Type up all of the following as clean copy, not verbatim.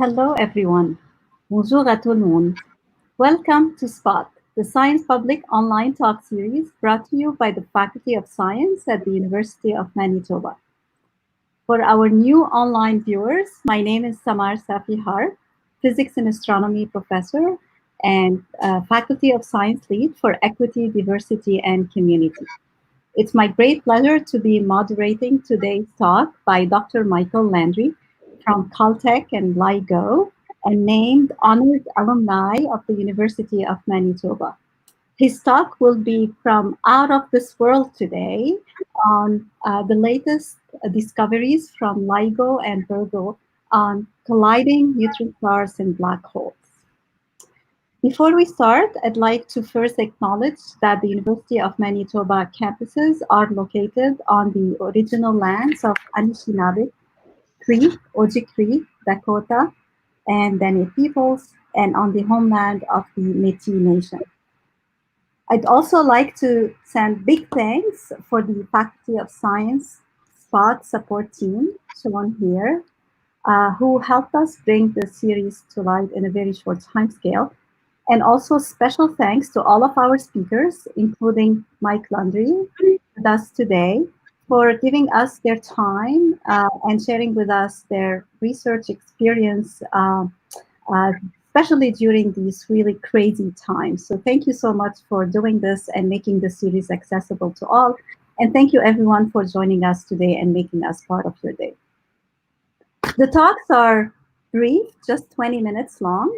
Hello, everyone. Bonjour à tout le monde. Welcome to Spot, the Science Public online talk series brought to you by the Faculty of Science at the University of Manitoba. For our new online viewers, my name is Samar Safi Harb, Physics and Astronomy Professor and Faculty of Science Lead for Equity, Diversity, and Community. It's my great pleasure to be moderating today's talk by Dr. Michael Landry from Caltech and LIGO, and named honored alumni of the University of Manitoba. His talk will be from Out of This World today on the latest discoveries from LIGO and Virgo on colliding neutron stars and black holes. Before we start, I'd like to first acknowledge that the University of Manitoba campuses are located on the original lands of Anishinaabe, Cree, Ojibwe, Dakota, and Dene peoples, and on the homeland of the Métis Nation. I'd also like to send big thanks for the Faculty of Science Spot support team, shown here, who helped us bring the series to light in a very short time scale. And also special thanks to all of our speakers, including Mike Landry with us today, for giving us their time and sharing with us their research experience, especially during these really crazy times. So thank you so much for doing this and making the series accessible to all. And thank you everyone for joining us today and making us part of your day. The talks are brief, just 20 minutes long,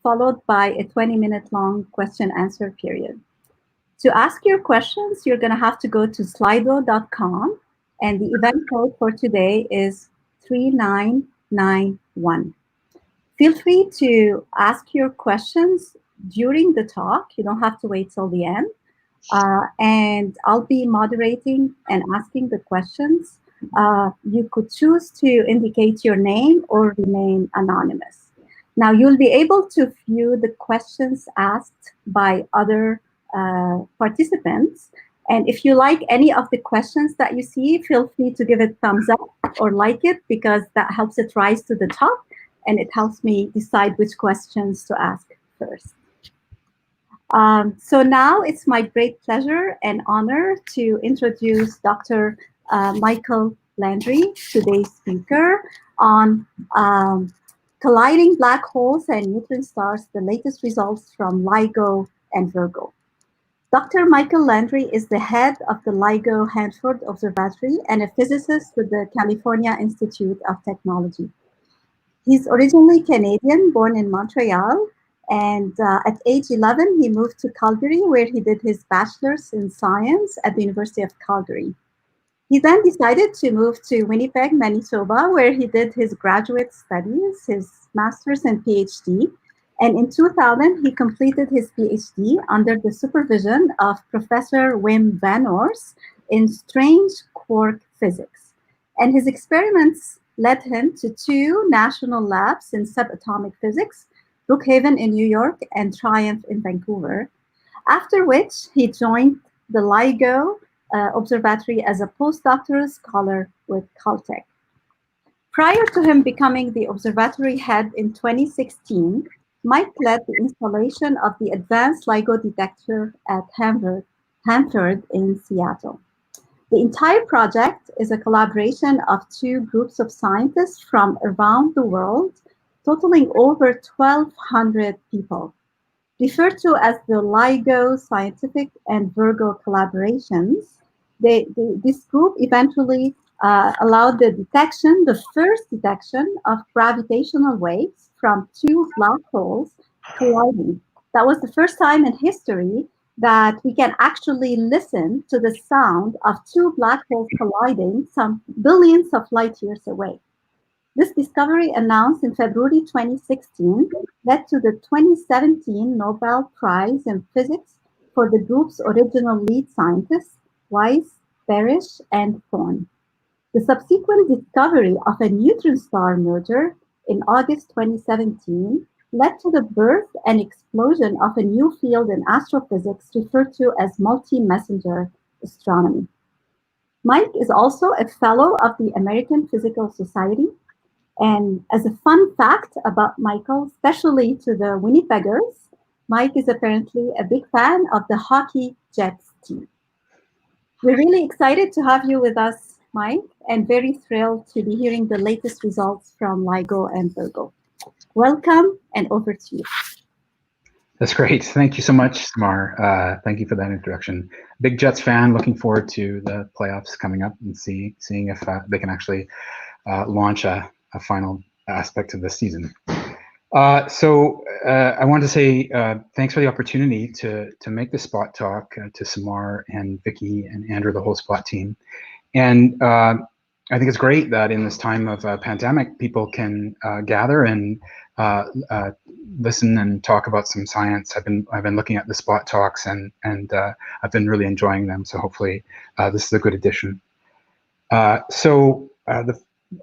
followed by a 20-minute long question-answer period. To ask your questions, you're going to have to go to slido.com, and the event code for today is 3991. Feel free to ask your questions during the talk. You don't have to wait till the end. And I'll be moderating and asking the questions. You could choose to indicate your name or remain anonymous. Now, you'll be able to view the questions asked by other participants. And if you like any of the questions that you see, feel free to give it thumbs up or like it, because that helps it rise to the top and it helps me decide which questions to ask first. So now it's my great pleasure and honor to introduce Dr. Michael Landry, today's speaker, on colliding black holes and neutron stars, the latest results from LIGO and Virgo. Dr. Michael Landry is the head of the LIGO Hanford Observatory and a physicist with the California Institute of Technology. He's originally Canadian, born in Montreal, and at age 11, he moved to Calgary, where he did his bachelor's in science at the University of Calgary. He then decided to move to Winnipeg, Manitoba, where he did his graduate studies, his master's and PhD. And in 2000, he completed his PhD under the supervision of Professor Wim Van Oors in strange quark physics. And his experiments led him to 2 national labs in subatomic physics, Brookhaven in New York and Triumph in Vancouver, after which he joined the LIGO Observatory as a postdoctoral scholar with Caltech. Prior to him becoming the observatory head in 2016, Mike led the installation of the Advanced LIGO detector at Hanford in Seattle. The entire project is a collaboration of 2 groups of scientists from around the world, totaling over 1,200 people. Referred to as the LIGO Scientific and Virgo collaborations, this group eventually allowed the first detection of gravitational waves from 2 black holes colliding. That was the first time in history that we can actually listen to the sound of 2 black holes colliding some billions of light years away. This discovery, announced in February 2016, led to the 2017 Nobel Prize in Physics for the group's original lead scientists, Weiss, Parrish, and Thorne. The subsequent discovery of a neutron star merger in August 2017 led to the birth and explosion of a new field in astrophysics referred to as multi-messenger astronomy. Mike is also a fellow of the American Physical Society, And as a fun fact about Michael, especially to the Winnipeggers, Mike is apparently a big fan of the hockey Jets team. We're really excited to have you with us, Mike, and very thrilled to be hearing the latest results from LIGO and Virgo. Welcome, and over to you. That's great. Thank you so much, Samar. Thank you for that introduction. Big Jets fan, looking forward to the playoffs coming up and seeing if they can actually launch a final aspect of the season. So I want to say thanks for the opportunity to make this spot talk to Samar and Vicky and Andrew, the whole spot team. And I think it's great that in this time of pandemic, people can gather and listen and talk about some science. I've been looking at the spot talks and I've been really enjoying them. So hopefully this is a good addition.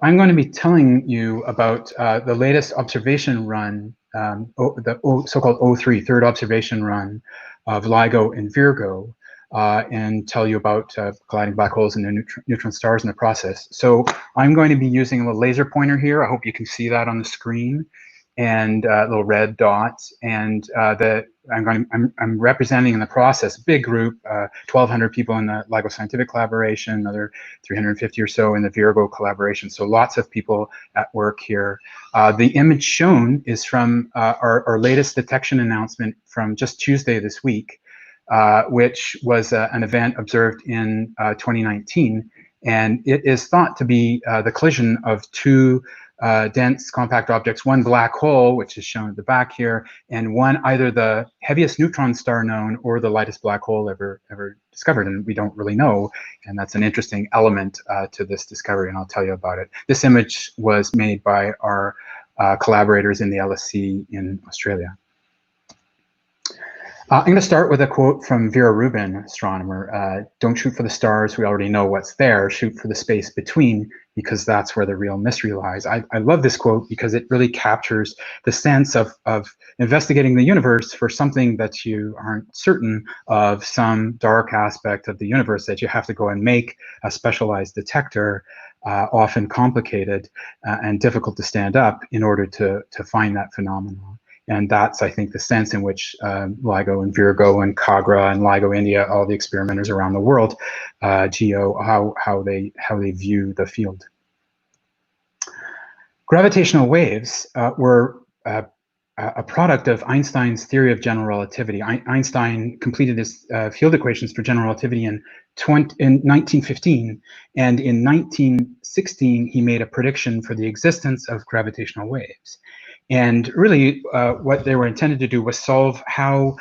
I'm going to be telling you about the latest observation run, the so-called O3, third observation run of LIGO and Virgo, and tell you about colliding black holes and their neutron stars in the process. So I'm going to be using a laser pointer here. I hope you can see that on the screen, and little red dots. And I'm representing in the process a big group, 1,200 people in the LIGO Scientific Collaboration, another 350 or so in the Virgo collaboration. So lots of people at work here. The image shown is from our latest detection announcement from just Tuesday this week, which was an event observed in 2019. And it is thought to be the collision of two dense compact objects, one black hole, which is shown at the back here, and one either the heaviest neutron star known or the lightest black hole ever discovered, and we don't really know. And that's an interesting element to this discovery, and I'll tell you about it. This image was made by our collaborators in the LSC in Australia. I'm going to start with a quote from Vera Rubin, astronomer. Don't shoot for the stars, we already know what's there. Shoot for the space between, because that's where the real mystery lies. I love this quote because it really captures the sense of investigating the universe for something that you aren't certain of, some dark aspect of the universe that you have to go and make a specialized detector, often complicated and difficult to stand up in order to find that phenomenon. And that's, I think, the sense in which LIGO and Virgo and Kagra and LIGO India, all the experimenters around the world, GEO, how they view the field. Gravitational waves were a product of Einstein's theory of general relativity. Einstein completed his field equations for general relativity in 1915, and in 1916 he made a prediction for the existence of gravitational waves. And really, what they were intended to do was solve how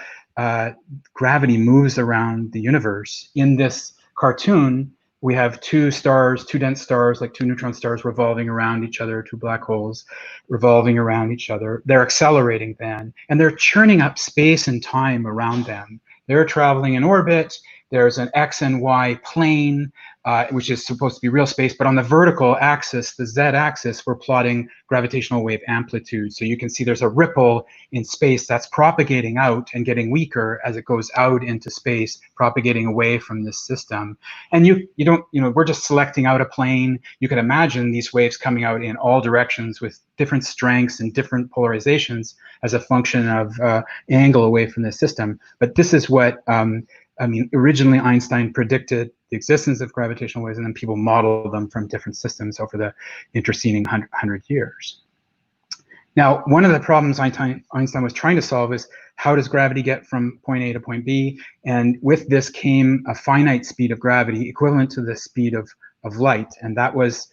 gravity moves around the universe. In this cartoon, we have two stars, two dense stars, like two neutron stars revolving around each other, two black holes revolving around each other. They're accelerating then, and they're churning up space and time around them. They're traveling in orbit. There's an X and Y plane, which is supposed to be real space, but on the vertical axis, the Z-axis, we're plotting gravitational wave amplitude. So you can see there's a ripple in space that's propagating out and getting weaker as it goes out into space, propagating away from this system. And we're just selecting out a plane. You can imagine these waves coming out in all directions with different strengths and different polarizations as a function of angle away from the system. But this is what originally Einstein predicted the existence of gravitational waves, and then people modeled them from different systems over the interceding 100 years. Now, one of the problems Einstein was trying to solve is, how does gravity get from point A to point B? And with this came a finite speed of gravity equivalent to the speed of light, and that was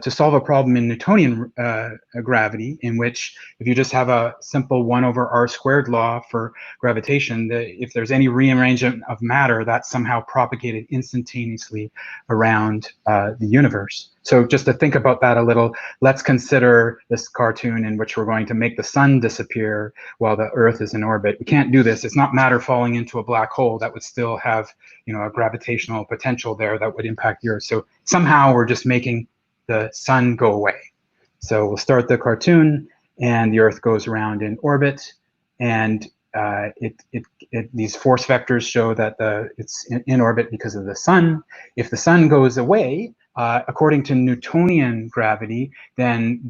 to solve a problem in Newtonian gravity, in which if you just have a simple 1/r² law for gravitation, if there's any rearrangement of matter, that's somehow propagated instantaneously around the universe. So just to think about that a little, let's consider this cartoon in which we're going to make the sun disappear while the Earth is in orbit. We can't do this. It's not matter falling into a black hole. That would still have, a gravitational potential there that would impact the Earth. So somehow we're just making the sun go away. So we'll start the cartoon, and the Earth goes around in orbit, and these force vectors show that it's in orbit because of the sun. If the sun goes away, according to Newtonian gravity, then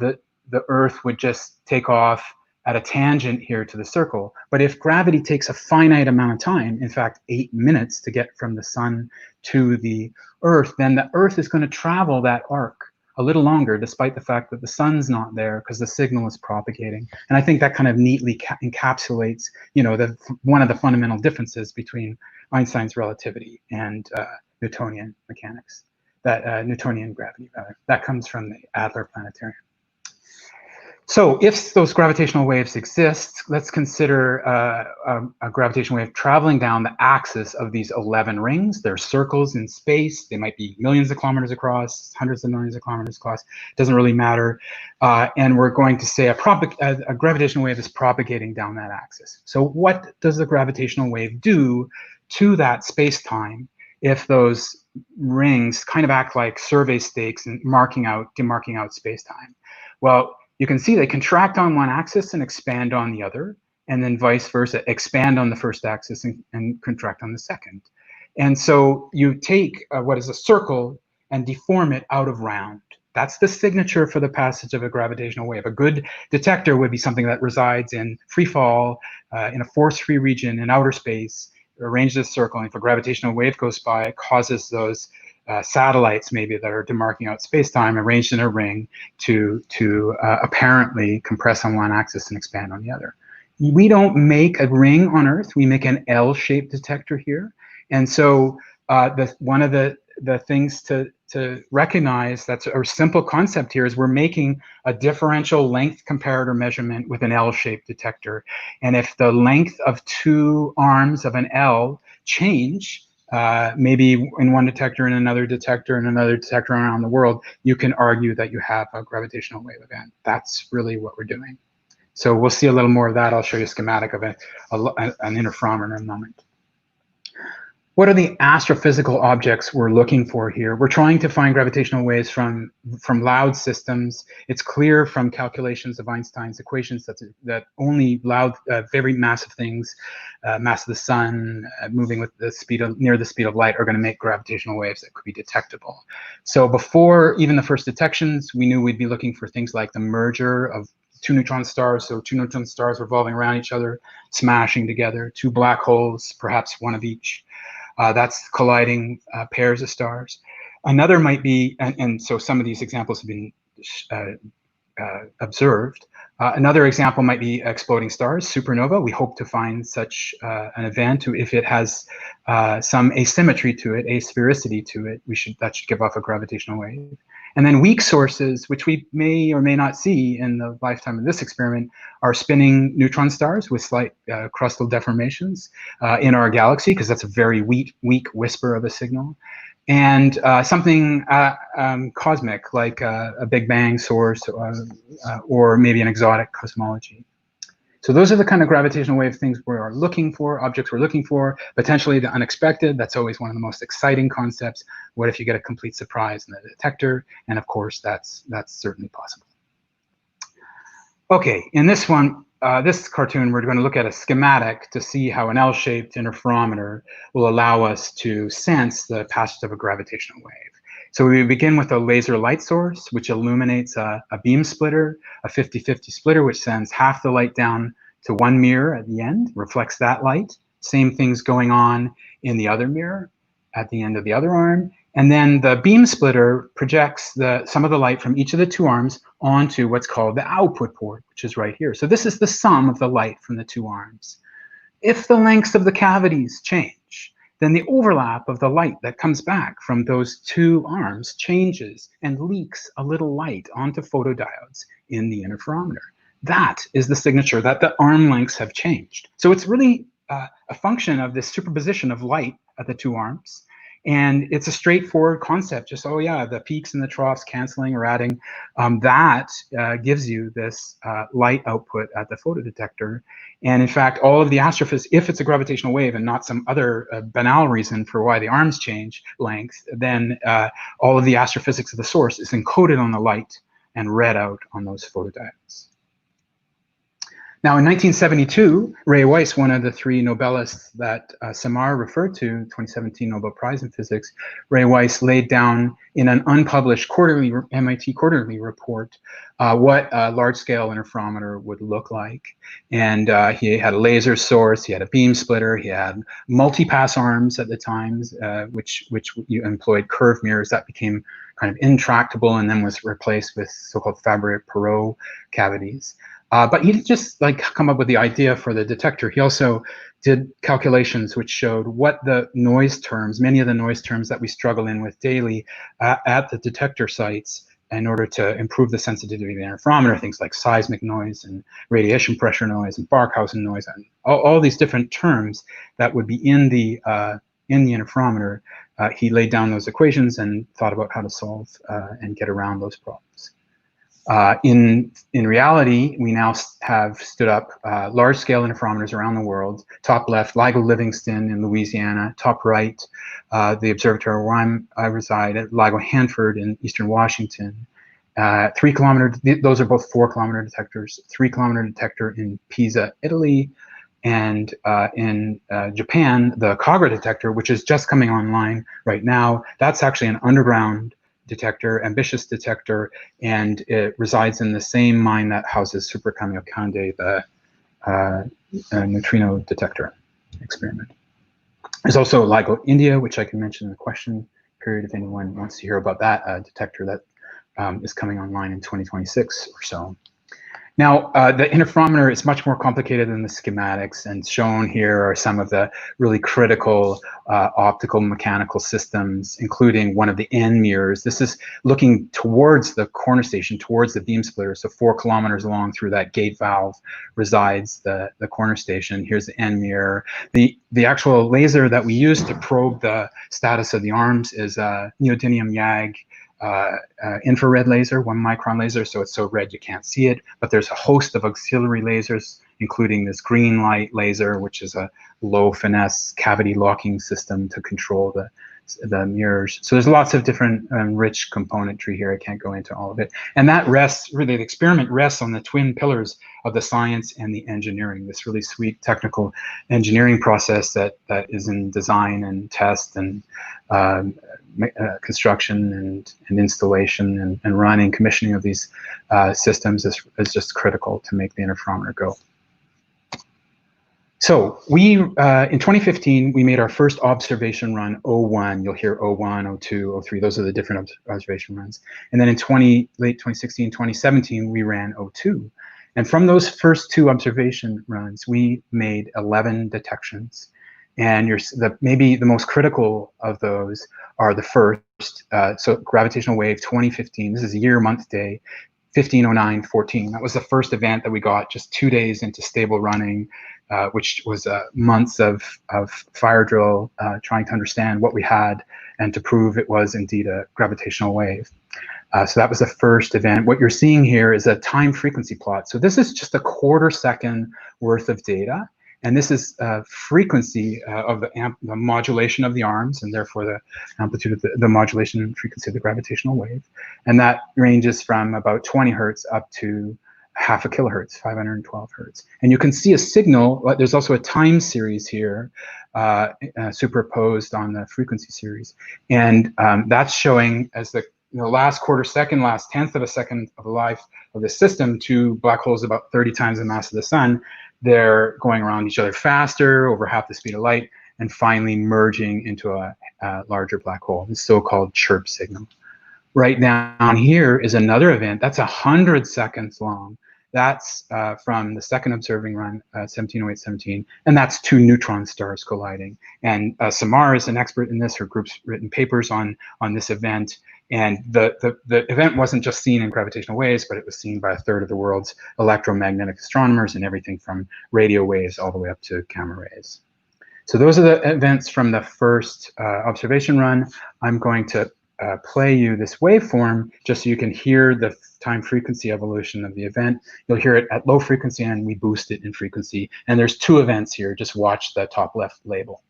the Earth would just take off at a tangent here to the circle. But if gravity takes a finite amount of time, in fact 8 minutes to get from the sun to the Earth, then the Earth is going to travel that arc a little longer, despite the fact that the sun's not there because the signal is propagating. And I think that kind of neatly encapsulates, you know, one of the fundamental differences between Einstein's relativity and Newtonian mechanics, that Newtonian gravity rather. That comes from the Adler Planetarium. So if those gravitational waves exist, let's consider a gravitational wave traveling down the axis of these 11 rings. They're circles in space. They might be millions of kilometers across, hundreds of millions of kilometers across. Doesn't really matter. And we're going to say a gravitational wave is propagating down that axis. So what does the gravitational wave do to that space-time if those rings kind of act like survey stakes and demarking out space-time? Well, you can see they contract on one axis and expand on the other, and then vice versa, expand on the first axis and contract on the second. And so you take what is a circle and deform it out of round. That's the signature for the passage of a gravitational wave. A good detector would be something that resides in free fall, in a force-free region in outer space, arranged as a circle, and if a gravitational wave goes by, it causes those satellites maybe that are demarking out space-time arranged in a ring to apparently compress on one axis and expand on the other. We don't make a ring on Earth. We make an L-shaped detector here. And so one of the things to recognize, that's a simple concept here, is we're making a differential length comparator measurement with an L-shaped detector. And if the length of two arms of an L change, maybe in one detector and another detector and another detector around the world, you can argue that you have a gravitational wave event. That's really what we're doing. So we'll see a little more of that. I'll show you a schematic of an interferometer in a moment. What are the astrophysical objects we're looking for here? We're trying to find gravitational waves from loud systems. It's clear from calculations of Einstein's equations that only loud, very massive things, mass of the sun, moving with the speed of, near the speed of light, are going to make gravitational waves that could be detectable. So before even the first detections, we knew we'd be looking for things like the merger of two neutron stars, so two neutron stars revolving around each other, smashing together, two black holes, perhaps one of each. That's colliding pairs of stars. Another might be, and so some of these examples have been observed. Another example might be exploding stars, supernova. We hope to find such an event if it has some asymmetry to it, asphericity to it. That should give off a gravitational wave. And then weak sources, which we may or may not see in the lifetime of this experiment, are spinning neutron stars with slight crustal deformations in our galaxy, because that's a very weak whisper of a signal. And something cosmic, like a Big Bang source, or maybe an exotic cosmology. So those are the kind of gravitational wave things we are looking for, objects we're looking for, potentially the unexpected. That's always one of the most exciting concepts. What if you get a complete surprise in the detector? And of course, that's certainly possible. Okay, in this one, this cartoon, we're going to look at a schematic to see how an L-shaped interferometer will allow us to sense the passage of a gravitational wave. So we begin with a laser light source, which illuminates a beam splitter, a 50-50 splitter, which sends half the light down to one mirror at the end, reflects that light. Same thing's going on in the other mirror at the end of the other arm. And then the beam splitter projects some of the light from each of the two arms onto what's called the output port, which is right here. So this is the sum of the light from the two arms. If the lengths of the cavities change, then the overlap of the light that comes back from those two arms changes and leaks a little light onto photodiodes in the interferometer. That is the signature that the arm lengths have changed. So it's really a function of this superposition of light at the two arms. And it's a straightforward concept, just, oh yeah, the peaks and the troughs canceling or adding, that gives you this light output at the photodetector. And in fact, all of the astrophysics, if it's a gravitational wave and not some other banal reason for why the arms change length, then all of the astrophysics of the source is encoded on the light and read out on those photodiodes. Now, in 1972, Ray Weiss, one of the three Nobelists that Samar referred to, 2017 Nobel Prize in Physics, Ray Weiss laid down in an unpublished MIT quarterly report what a large-scale interferometer would look like. And he had a laser source, he had a beam splitter, he had multi-pass arms at the time, which you employed curved mirrors that became kind of intractable and then was replaced with so-called Fabry-Perot cavities. But he didn't just like come up with the idea for the detector. He also did calculations which showed what the noise terms, many of the noise terms that we struggle in with daily at the detector sites in order to improve the sensitivity of the interferometer, things like seismic noise and radiation pressure noise and Barkhausen noise, and all these different terms that would be in the interferometer. He laid down those equations and thought about how to solve and get around those problems. In reality, we now have stood up large-scale interferometers around the world. Top left, LIGO Livingston in Louisiana. Top right, the observatory where I reside at LIGO Hanford in eastern Washington. 3 kilometer, those are both 4 kilometer detectors. 3 kilometer detector in Pisa, Italy. And in Japan, the Kagra detector, which is just coming online right now, that's actually an underground detector, ambitious detector, and it resides in the same mine that houses Super Kamiokande, the neutrino detector experiment. There's also LIGO India, which I can mention in the question period if anyone wants to hear about that detector that is coming online in 2026 or so. Now, the interferometer is much more complicated than the schematics, and shown here are some of the really critical optical mechanical systems, including one of the N mirrors. This is looking towards the corner station, towards the beam splitter, so 4 kilometers long through that gate valve resides the corner station. Here's the N mirror. The actual laser that we use to probe the status of the arms is a neodymium YAG infrared laser, 1 micron laser, so it's so red you can't see it. But there's a host of auxiliary lasers, including this green light laser, which is a low finesse cavity locking system to control the mirrors. So there's lots of different rich componentry here. I can't go into all of it. And that rests, really, the experiment rests on the twin pillars of the science and the engineering, this really sweet technical engineering process that is in design and test and construction and installation and running, commissioning of these systems is just critical to make the interferometer go. So we, in 2015, we made our first observation run, 01. You'll hear 01, 02, 03. Those are the different observation runs. And then in late 2016, 2017, we ran 02. And from those first 2 observation runs, we made 11 detections. And maybe the most critical of those are the first, so gravitational wave 2015. This is year, month, day, 1509-14. That was the first event that we got just 2 days into stable running, which was months of fire drill trying to understand what we had and to prove it was indeed a gravitational wave. So that was the first event. What you're seeing here is a time frequency plot. So this is just a quarter second worth of data. And this is frequency of the modulation of the arms, and therefore the amplitude of the modulation and frequency of the gravitational wave. And that ranges from about 20 hertz up to half a kilohertz, 512 hertz. And you can see a signal. There's also a time series here superposed on the frequency series. And that's showing as the last quarter second, last tenth of a second of the life of the system, 2 black holes about 30 times the mass of the sun. They're going around each other faster, over half the speed of light, and finally merging into a larger black hole, the so-called chirp signal. Right down here is another event that's 100 seconds long. That's from the second observing run, 1708-17, and that's 2 neutron stars colliding. And Samar is an expert in this. Her group's written papers on this event. And the event wasn't just seen in gravitational waves, but it was seen by 1/3 of the world's electromagnetic astronomers, and everything from radio waves all the way up to gamma rays. So those are the events from the first observation run. I'm going to play you this waveform just so you can hear the time frequency evolution of the event. You'll hear it at low frequency, and we boost it in frequency. And there's 2 events here. Just watch the top left label.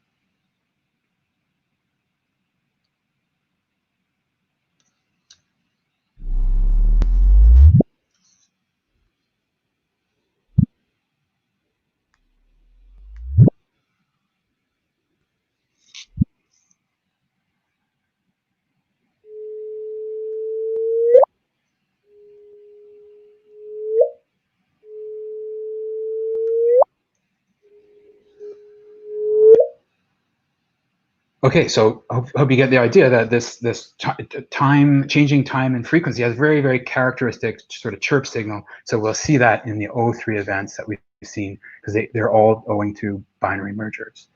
Okay, so hope you get the idea that this changing time and frequency has very, very characteristic sort of chirp signal. So we'll see that in the O3 events that we've seen, because they're all owing to binary mergers.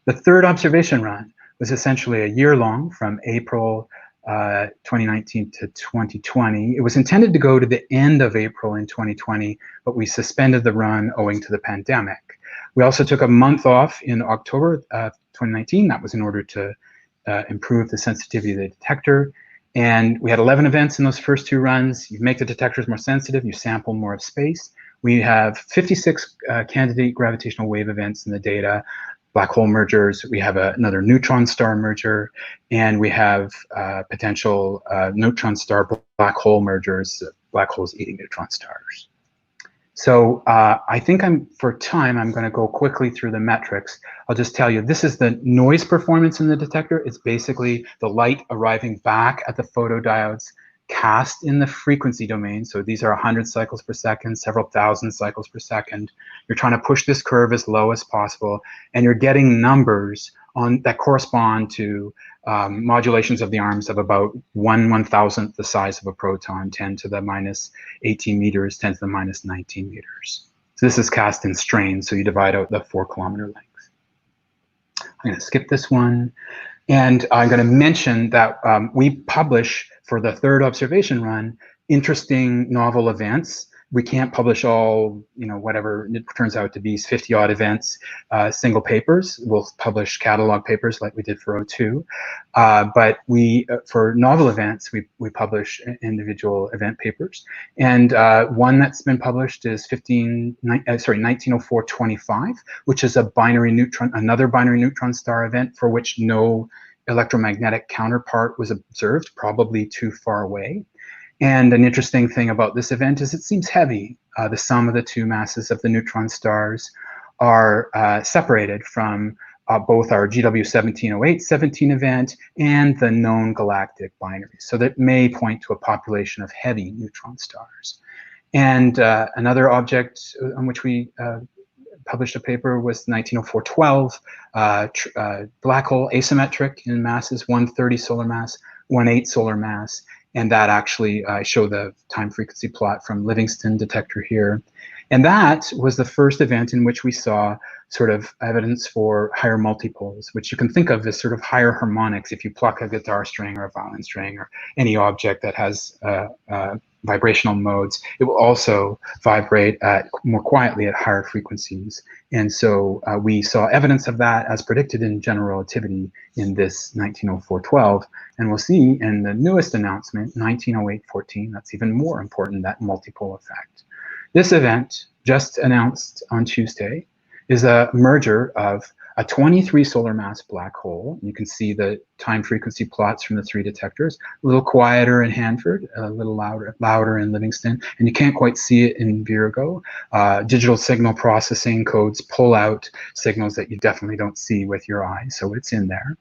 The third observation run was essentially a year long, from April 2019 to 2020. It was intended to go to the end of April in 2020, but we suspended the run owing to the pandemic. We also took a month off in October 2019. That was in order to improve the sensitivity of the detector. And we had 11 events in those first two runs. You make the detectors more sensitive, you sample more of space. We have 56 candidate gravitational wave events in the data, black hole mergers. We have another neutron star merger, and we have potential neutron star black hole mergers, black holes eating neutron stars. So I think for time, I'm going to go quickly through the metrics. I'll just tell you, this is the noise performance in the detector. It's basically the light arriving back at the photodiodes cast in the frequency domain. So these are 100 cycles per second, several thousand cycles per second. You're trying to push this curve as low as possible, and you're getting numbers that correspond to modulations of the arms of about 1/1000th the size of a proton, 10 to the minus 18 meters, 10 to the minus 19 meters. So this is cast in strain, so you divide out the 4-kilometer length. I'm going to skip this one. And I'm going to mention that we publish, for the third observation run, interesting novel events. We can't publish all, whatever it turns out to be 50-odd events, single papers. We'll publish catalog papers like we did for O2. But for novel events, we publish individual event papers. And one that's been published is 1904-25, which is another binary neutron star event for which no electromagnetic counterpart was observed, probably too far away. And an interesting thing about this event is it seems heavy. The sum of the two masses of the neutron stars are separated from both our GW1708-17 event and the known galactic binaries. So that may point to a population of heavy neutron stars. And another object on which we published a paper was 1904-12, black hole asymmetric in masses, 130 solar mass, 1/8 solar mass. And that actually, I show the time frequency plot from Livingston detector here. And that was the first event in which we saw sort of evidence for higher multipoles, which you can think of as sort of higher harmonics. If you pluck a guitar string or a violin string or any object that has vibrational modes, it will also vibrate more quietly at higher frequencies. And so we saw evidence of that as predicted in general relativity in this 1904-12. And we'll see in the newest announcement, 1908-14, that's even more important, that multipole effect. This event, just announced on Tuesday, is a merger of a 23 solar mass black hole. You can see the time frequency plots from the three detectors, a little quieter in Hanford, a little louder in Livingston, and you can't quite see it in Virgo. Digital signal processing codes pull out signals that you definitely don't see with your eyes, so it's in there.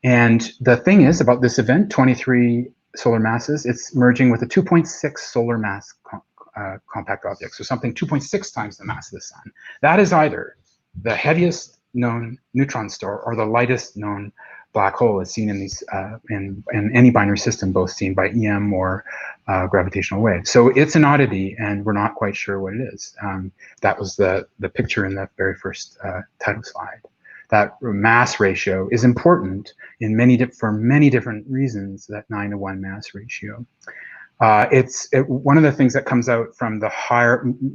And the thing is about this event, 23 solar masses, it's merging with a 2.6 solar mass compact object, so something 2.6 times the mass of the sun. That is either the heaviest known neutron star or the lightest known black hole as seen in these in any binary system, both seen by EM or gravitational waves. So it's an oddity, and we're not quite sure what it is. That was the picture in the very first title slide. That mass ratio is important in for many different reasons, that 9-to-1 mass ratio. One of the things that comes out from the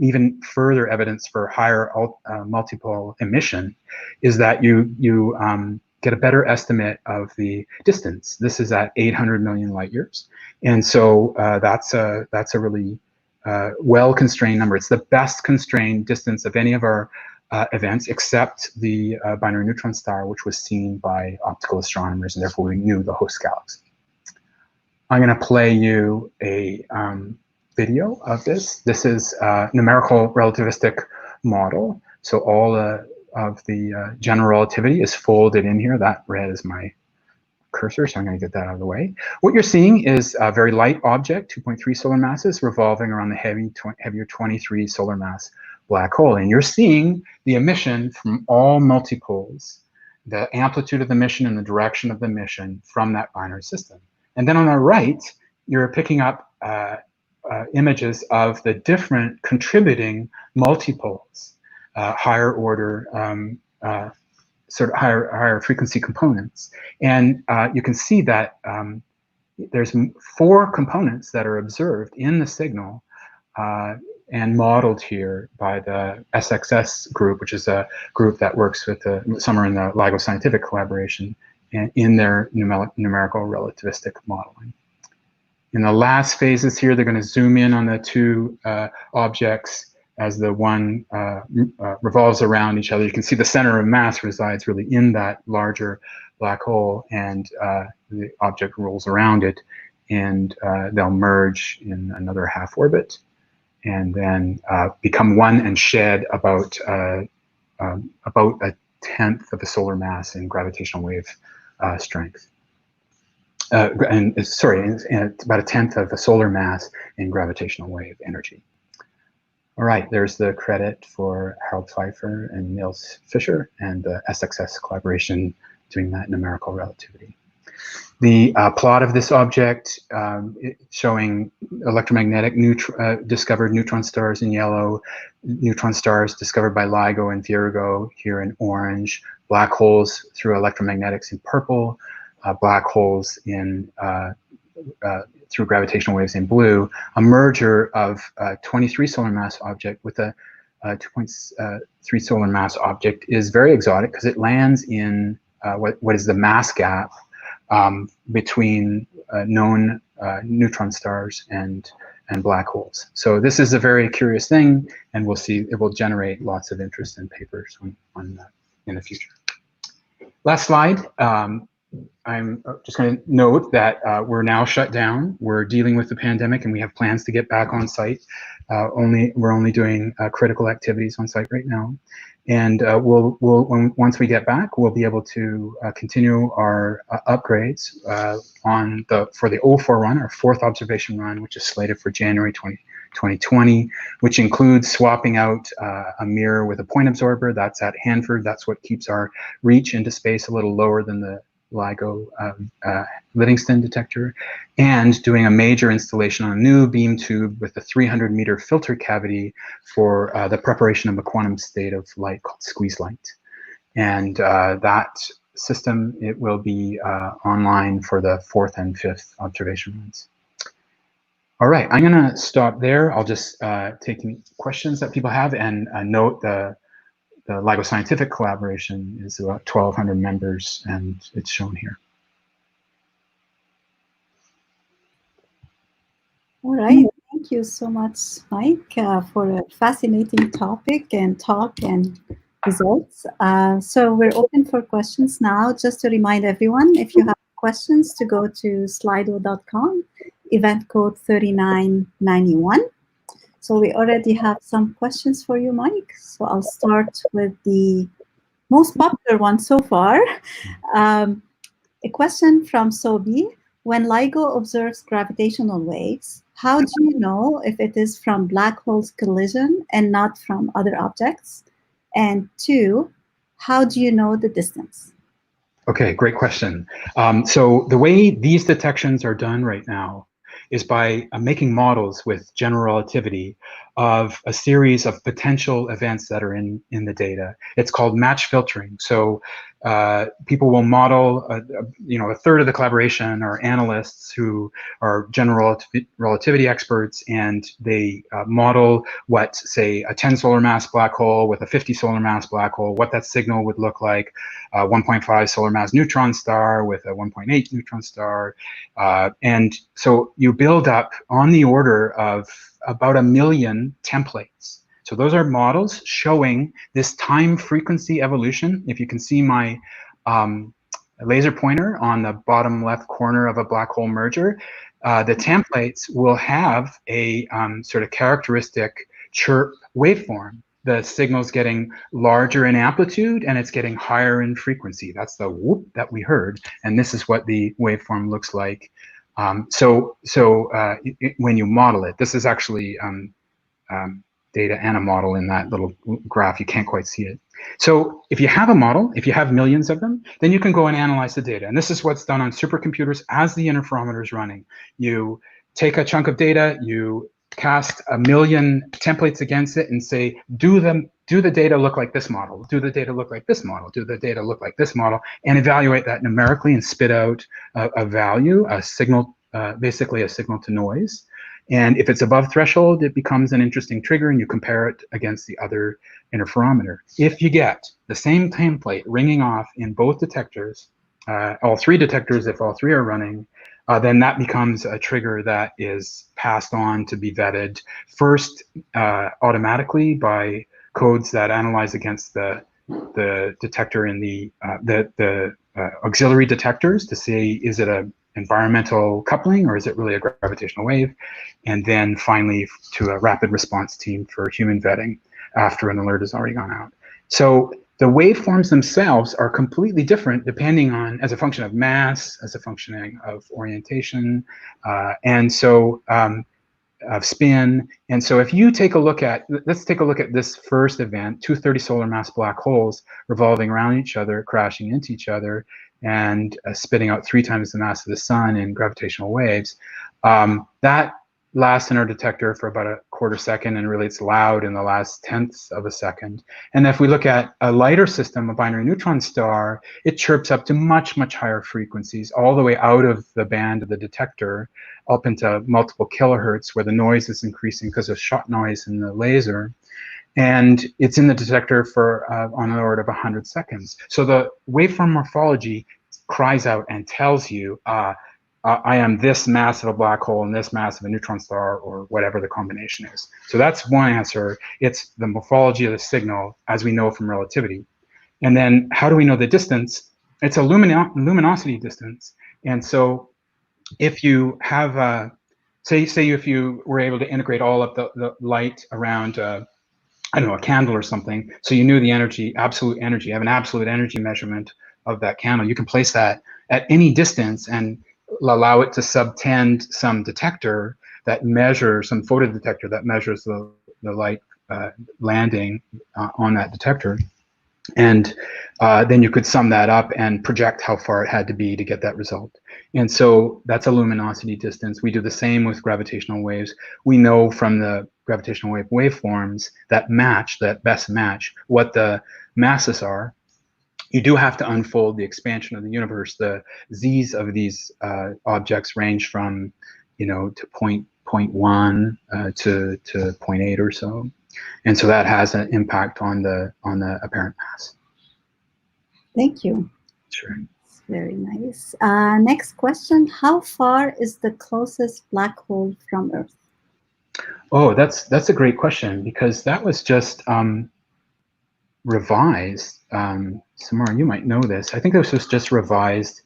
even further evidence for higher multipole emission is that you get a better estimate of the distance. This is at 800 million light years. And so that's a really well-constrained number. It's the best constrained distance of any of our events, except the binary neutron star, which was seen by optical astronomers, and therefore we knew the host galaxy. I'm going to play you a video of this. This is a numerical relativistic model. So all of the general relativity is folded in here. That red is my cursor, so I'm going to get that out of the way. What you're seeing is a very light object, 2.3 solar masses, revolving around the heavier 23 solar mass black hole. And you're seeing the emission from all multipoles the amplitude of the mission and the direction of the mission from that binary system. And then on the right, you're picking up images of the different contributing multipoles, higher order, sort of higher frequency components. And you can see that there's 4 components that are observed in the signal and modeled here by the SXS group, which is a group that works with some are in the LIGO scientific collaboration and in their numerical relativistic modeling. In the last phases here, they're going to zoom in on the 2 objects as the one revolves around each other. You can see the center of mass resides really in that larger black hole, and the object rolls around it, and they'll merge in another half orbit, and then become one and shed about a 1/10 of a solar mass in gravitational wave strength. And it's about 1/10 of a solar mass in gravitational wave energy. All right, there's the credit for Harold Pfeiffer and Niels Fischer and the SXS collaboration doing that numerical relativity. The plot of this object showing electromagnetic discovered neutron stars in yellow, neutron stars discovered by LIGO and Virgo here in orange, black holes through electromagnetics in purple, black holes in through gravitational waves in blue, a merger of a 23 solar mass object with a 2.3 solar mass object is very exotic because it lands in what is the mass gap between known neutron stars and black holes. So this is a very curious thing, and we'll see it will generate lots of interest in papers in the future. Last slide. I'm just going to note that we're now shut down. We're dealing with the pandemic, and we have plans to get back on site. We're only doing critical activities on site right now, and once we get back, we'll be able to continue our upgrades for the 04 run, our 4th observation run, which is slated for January 2020, which includes swapping out a mirror with a point absorber. That's at Hanford. That's what keeps our reach into space a little lower than the LIGO Livingston detector, and doing a major installation on a new beam tube with a 300-meter filter cavity for the preparation of a quantum state of light called squeeze light. And that system, it will be online for the 4th and 5th observation runs. All right, I'm going to stop there. I'll just take any questions that people have, and note the LIGO scientific collaboration is about 1,200 members, and it's shown here. All right, thank you so much, Mike, for a fascinating topic and talk and results. So we're open for questions now. Just to remind everyone, if you have questions, to go to slido.com, event code 3991. So we already have some questions for you, Mike. So I'll start with the most popular one so far. A question from Sobi. When LIGO observes gravitational waves, how do you know if it is from black holes collision and not from other objects? And 2, how do you know the distance? Okay, great question. So the way these detections are done right now is by making models with general relativity of a series of potential events that are in the data. It's called match filtering. So people will model, a third of the collaboration are analysts who are general relativity experts, and they model what, say, a 10 solar mass black hole with a 50 solar mass black hole, what that signal would look like, 1.5 solar mass neutron star with a 1.8 neutron star. And so you build up on the order of about 1 million templates. So those are models showing this time frequency evolution. If you can see my laser pointer on the bottom left corner of a black hole merger, the templates will have a sort of characteristic chirp waveform. The signal's getting larger in amplitude and it's getting higher in frequency. That's the whoop that we heard, and this is what the waveform looks like. When you model it, this is actually data and a model in that little graph. You can't quite see it. So if you have a model, if you have millions of them, then you can go and analyze the data. And this is what's done on supercomputers as the interferometer is running. You take a chunk of data, you cast a million templates against it and say, do the data look like this model? Do the data look like this model? Do the data look like this model? And evaluate that numerically and spit out a value, a signal, basically a signal to noise. And if it's above threshold, it becomes an interesting trigger, and you compare it against the other interferometer. If you get the same template ringing off in both detectors, all three detectors, if all three are running, then that becomes a trigger that is passed on to be vetted first automatically by codes that analyze against the detector in the auxiliary detectors to see, is it a environmental coupling or is it really a gravitational wave? And then finally to a rapid response team for human vetting after an alert has already gone out. So the waveforms themselves are completely different depending on, as a function of mass, as a function of orientation, and so of spin. And so if you take a look at, let's take a look at this first event, 230 solar mass black holes revolving around each other, crashing into each other, and spitting out 3 times the mass of the sun in gravitational waves. That lasts in our detector for about a quarter second, and really it's loud in the last tenths of a second. And if we look at a lighter system, a binary neutron star, it chirps up to much, much higher frequencies, all the way out of the band of the detector, up into multiple kilohertz, where the noise is increasing because of shot noise in the laser. And it's in the detector for on the order of 100 seconds. So the waveform morphology cries out and tells you, I am this mass of a black hole and this mass of a neutron star, or whatever the combination is. So that's one answer. It's the morphology of the signal, as we know from relativity. And then how do we know the distance? It's a luminosity distance. And so if you have, say if you were able to integrate all of the light around, I don't know, a candle or something, so you knew the energy, absolute energy, you have an absolute energy measurement of that candle, you can place that at any distance and allow it to subtend some detector that measures, some photodetector that measures the light landing on that detector. And then you could sum that up and project how far it had to be to get that result. And so that's a luminosity distance. We do the same with gravitational waves. We know from the gravitational wave waveforms that match, that best match, what the masses are. You do have to unfold the expansion of the universe. The z's of these objects range from, to 0.1 to 0.8 or so, and so that has an impact on the apparent mass. Thank you. Sure. That's very nice. Next question: how far is the closest black hole from Earth? Oh, that's a great question, because that was just revised. Samar, you might know this. I think this was just revised.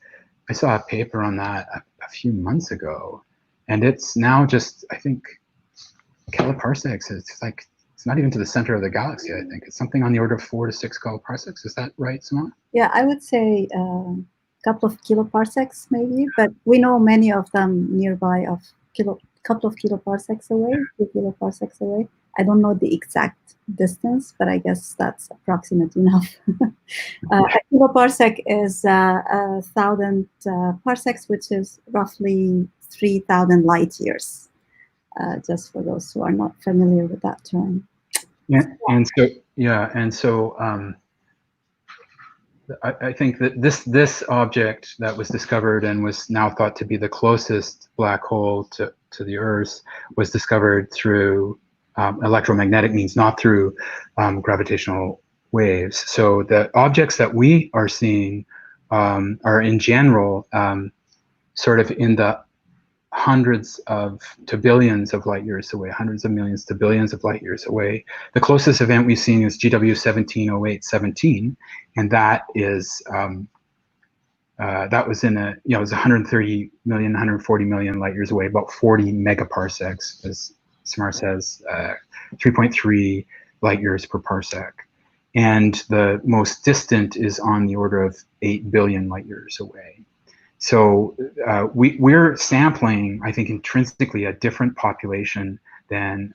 I saw a paper on that a few months ago, and it's now just, I think, kiloparsecs. It's not even to the center of the galaxy. I think it's something on the order of 4 to 6 kiloparsecs. Is that right, Samar? Yeah, I would say a couple of kiloparsecs maybe, but we know many of them nearby of couple of kiloparsecs away, 2 kiloparsecs away. I don't know the exact distance, but I guess that's approximate enough. A kiloparsec is 1,000 parsecs, which is roughly 3,000 light years, just for those who are not familiar with that term. Yeah, and so I think that this object that was discovered and was now thought to be the closest black hole to the Earth was discovered through electromagnetic means, not through gravitational waves. So the objects that we are seeing are in general sort of in the hundreds to billions of light years away, hundreds of millions to billions of light years away. The closest event we've seen is GW 170817, and that is that was in it was 130 million, 140 million light years away, about 40 megaparsecs, as Samar says, 3.3 light years per parsec. And the most distant is on the order of 8 billion light years away. So we're sampling, I think, intrinsically a different population than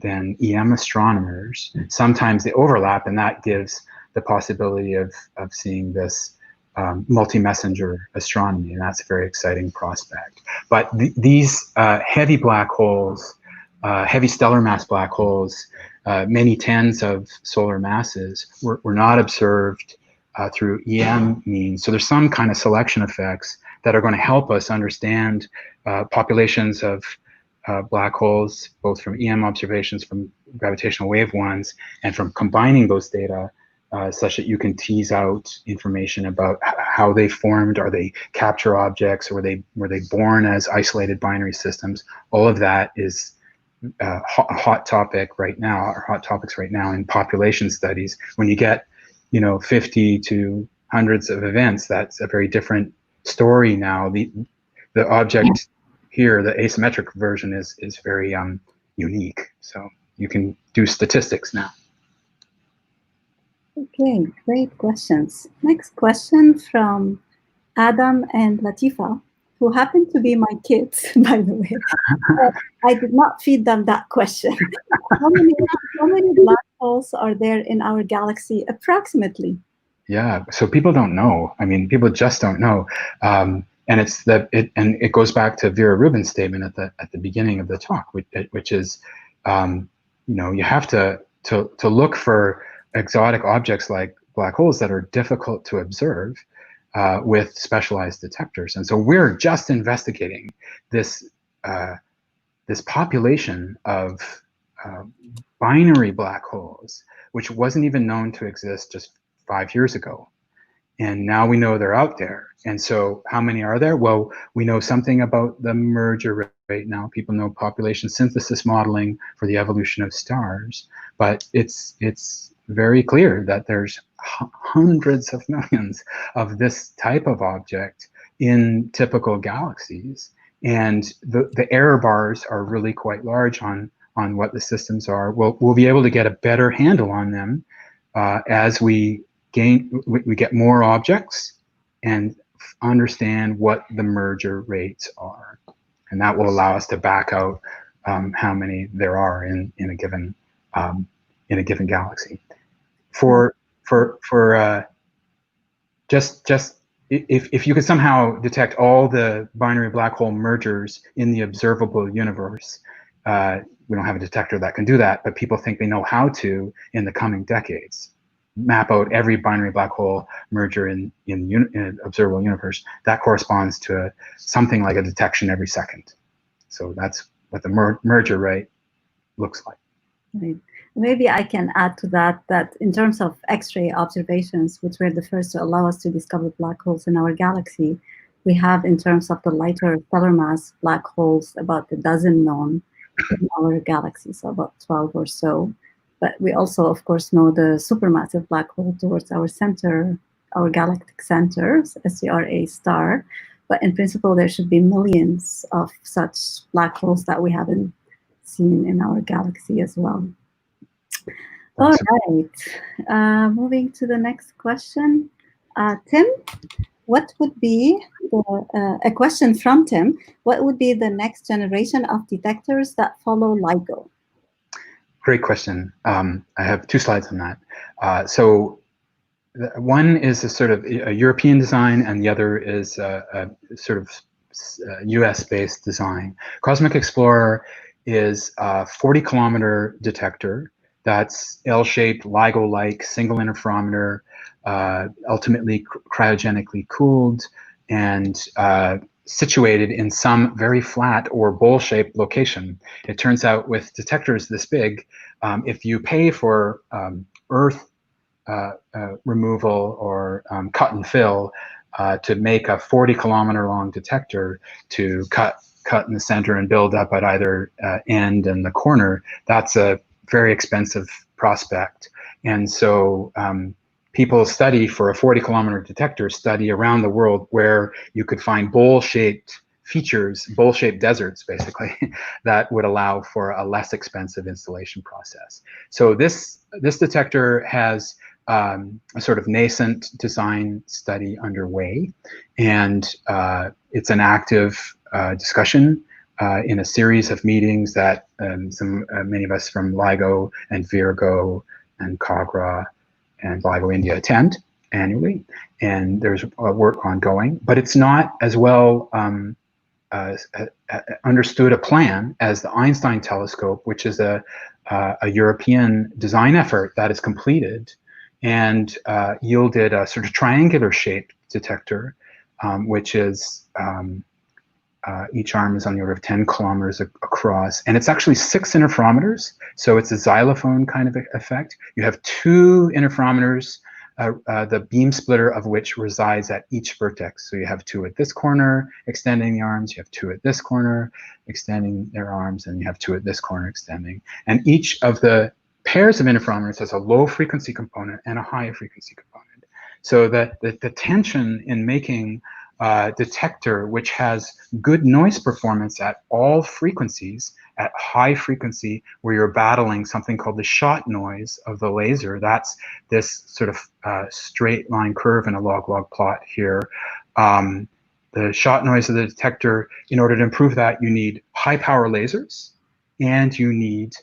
than EM astronomers. Sometimes they overlap, and that gives the possibility of seeing this multi-messenger astronomy, and that's a very exciting prospect. But these heavy black holes, heavy stellar mass black holes, many tens of solar masses, were not observed through EM means. So there's some kind of selection effects that are going to help us understand populations of black holes, both from EM observations, from gravitational wave ones, and from combining those data such that you can tease out information about how they formed. Are they capture objects? Or were they born as isolated binary systems? All of that is a hot topic right now, or hot topics right now in population studies. When you get, 50 to hundreds of events, that's a very different story now. The object here, the asymmetric version, is very unique. So you can do statistics now. Okay, great questions. Next question from Adam and Latifa, who happen to be my kids, by the way. I did not feed them that question. How many black holes are there in our galaxy approximately? Yeah, so people don't know. I mean, people just don't know. And it goes back to Vera Rubin's statement at the beginning of the talk, which is, you have to look for exotic objects like black holes that are difficult to observe with specialized detectors. And so we're just investigating this population of binary black holes, which wasn't even known to exist just 5 years ago. And now we know they're out there. And so how many are there? Well, we know something about the merger rate now. People know population synthesis modeling for the evolution of stars. But it's very clear that there's hundreds of millions of this type of object in typical galaxies. And the error bars are really quite large on what the systems are. We'll be able to get a better handle on them as we get more objects and understand what the merger rates are, and that will allow us to back out how many there are in a given galaxy. If you could somehow detect all the binary black hole mergers in the observable universe, we don't have a detector that can do that, but people think they know how to in the coming decades map out every binary black hole merger in an observable universe. That corresponds to something like a detection every second. So that's what the merger rate looks like. Right. Maybe I can add to that in terms of X-ray observations, which were the first to allow us to discover black holes in our galaxy, we have, in terms of the lighter stellar mass black holes, about a dozen known in our galaxy, so about 12 or so. But we also, of course, know the supermassive black hole towards our center, our galactic center, SCRA star. But in principle, there should be millions of such black holes that we haven't seen in our galaxy as well. All right, moving to the next question. Tim, what would be a question from Tim? What would be the next generation of detectors that follow LIGO? Great question. I have 2 slides on that. So one is a sort of a European design, and the other is a sort of US-based design. Cosmic Explorer is a 40-kilometer detector that's L-shaped, LIGO-like, single interferometer, ultimately cryogenically cooled, and situated in some very flat or bowl-shaped location. It turns out with detectors this big, if you pay for earth removal or cut and fill to make a 40-kilometer long detector to cut in the center and build up at either end and the corner, that's a very expensive prospect. And so people study for a 40-kilometer detector, study around the world where you could find bowl-shaped features, bowl-shaped deserts, basically, that would allow for a less expensive installation process. So this detector has a sort of nascent design study underway, and it's an active discussion in a series of meetings that many of us from LIGO and Virgo and Cogra and LIGO India attend annually, and there's work ongoing, but it's not as well understood a plan as the Einstein telescope, which is a European design effort that is completed and yielded a sort of triangular shaped detector, which is each arm is on the order of 10 kilometers across, and it's actually 6 interferometers, so it's a xylophone kind of effect. You have 2 interferometers, the beam splitter of which resides at each vertex. So you have 2 at this corner extending the arms, you have 2 at this corner extending their arms, and you have 2 at this corner extending. And each of the pairs of interferometers has a low frequency component and a high frequency component. So that the tension in making detector which has good noise performance at all frequencies, at high frequency where you're battling something called the shot noise of the laser. That's this sort of straight line curve in a log-log plot here. The shot noise of the detector, in order to improve that, you need high power lasers and you need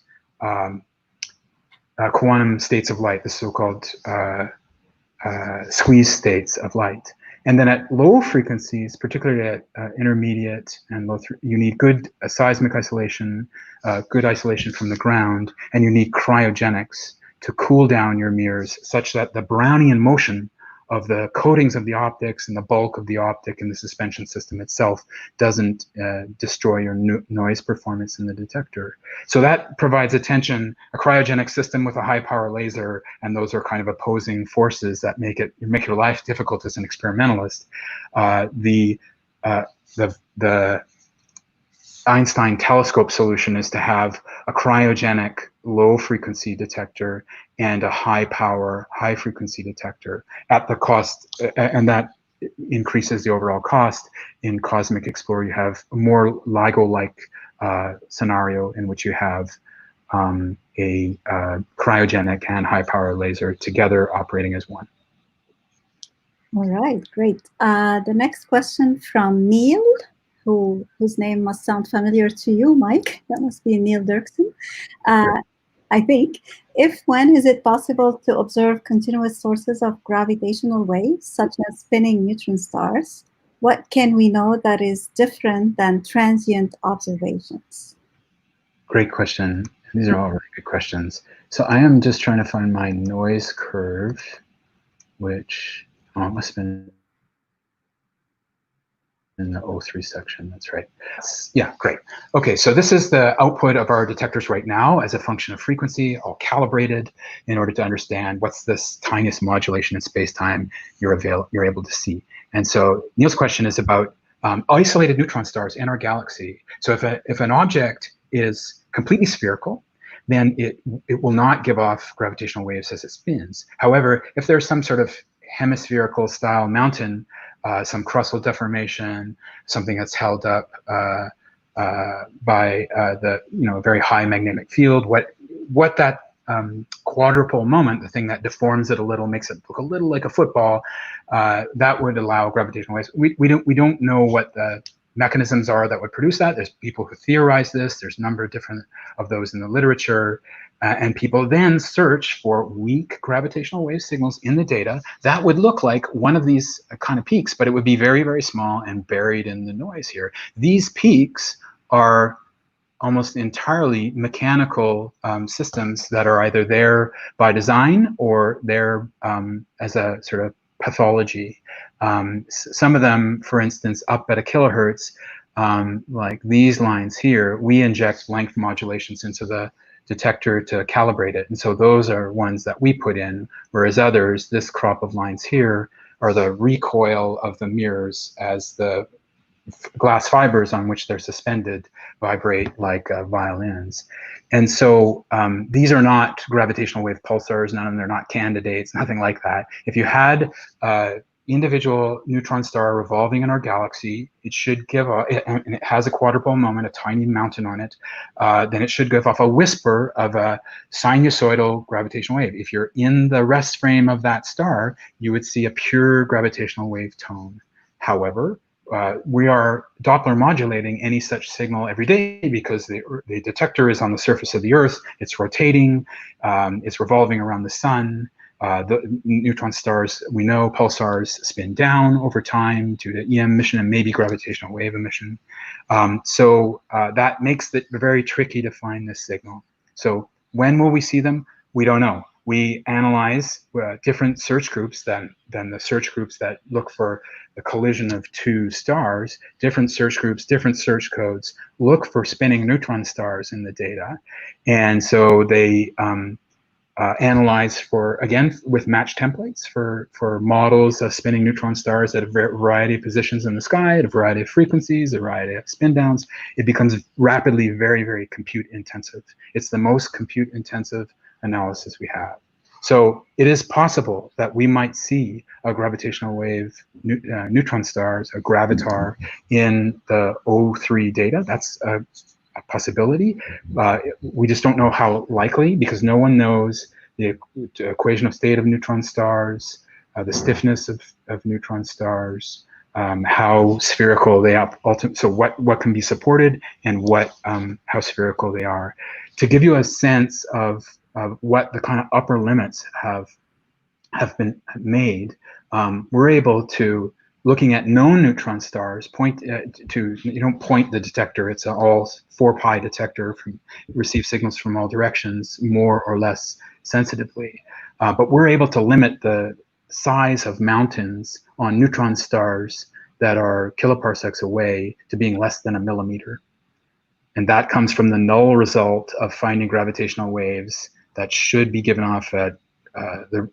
quantum states of light, the so-called squeeze states of light. And then at low frequencies, particularly at intermediate and low, you need good seismic isolation, good isolation from the ground, and you need cryogenics to cool down your mirrors such that the Brownian motion of the coatings of the optics and the bulk of the optic and the suspension system itself doesn't destroy your noise performance in the detector. So that provides a tension, a cryogenic system with a high power laser, and those are kind of opposing forces that make your life difficult as an experimentalist. The Einstein telescope solution is to have a cryogenic low frequency detector and a high power, high frequency detector at the cost, and that increases the overall cost. In Cosmic Explorer, you have a more LIGO-like scenario in which you have a cryogenic and high power laser together operating as one. All right, great. The next question from Neil, whose name must sound familiar to you, Mike. That must be Neil Dirksen. I think. When is it possible to observe continuous sources of gravitational waves, such as spinning neutron stars? What can we know that is different than transient observations? Great question. These are all really good questions. So I am just trying to find my noise curve, which must have been in the O3 section, that's right. Yeah, great. Okay, so this is the output of our detectors right now as a function of frequency, all calibrated in order to understand what's this tiniest modulation in space-time you're able to see. And so Neil's question is about isolated neutron stars in our galaxy. So if an object is completely spherical, then it will not give off gravitational waves as it spins. However, if there's some sort of hemispherical style mountain, some crustal deformation, something that's held up by the very high magnetic field, what that quadrupole moment, the thing that deforms it a little, makes it look a little like a football, that would allow gravitational waves. We don't know what the mechanisms are that would produce that. There's people who theorize this. There's a number of different of those in the literature. And people then search for weak gravitational wave signals in the data that would look like one of these kind of peaks, but it would be very, very small and buried in the noise here. These peaks are almost entirely mechanical systems that are either there by design or there as a sort of pathology. Some of them, for instance, up at a kilohertz, like these lines here, we inject length modulations into the detector to calibrate it. And so those are ones that we put in, whereas others, this crop of lines here, are the recoil of the mirrors as the glass fibers on which they're suspended vibrate like violins. And so these are not gravitational wave pulsars, none of them, they're not candidates, nothing like that. If you had individual neutron star revolving in our galaxy, it should give off, and it has a quadrupole moment, a tiny mountain on it, then it should give off a whisper of a sinusoidal gravitational wave. If you're in the rest frame of that star, you would see a pure gravitational wave tone. However, we are Doppler modulating any such signal every day because the detector is on the surface of the Earth, it's rotating, it's revolving around the sun. The neutron stars, we know pulsars spin down over time due to EM emission and maybe gravitational wave emission. So that makes it very tricky to find this signal. So when will we see them? We don't know. We analyze different search groups than the search groups that look for the collision of two stars. Different search groups, different search codes look for spinning neutron stars in the data. And so they analyze for, again, with match templates for models of spinning neutron stars at a variety of positions in the sky, at a variety of frequencies, a variety of spin downs. It becomes rapidly very, very compute intensive. It's the most compute intensive analysis we have. So it is possible that we might see a gravitational wave neutron stars, a gravitar, in the O3 data. That's a possibility. We just don't know how likely, because no one knows the equation of state of neutron stars, the stiffness of neutron stars, how spherical they are. So what can be supported and how spherical they are. To give you a sense of what the kind of upper limits have been made, we're able to, looking at known neutron stars, point to, you don't point the detector, it's an all 4 pi detector, receive signals from all directions, more or less sensitively. But we're able to limit the size of mountains on neutron stars that are kiloparsecs away to being less than 1 millimeter. And that comes from the null result of finding gravitational waves that should be given off at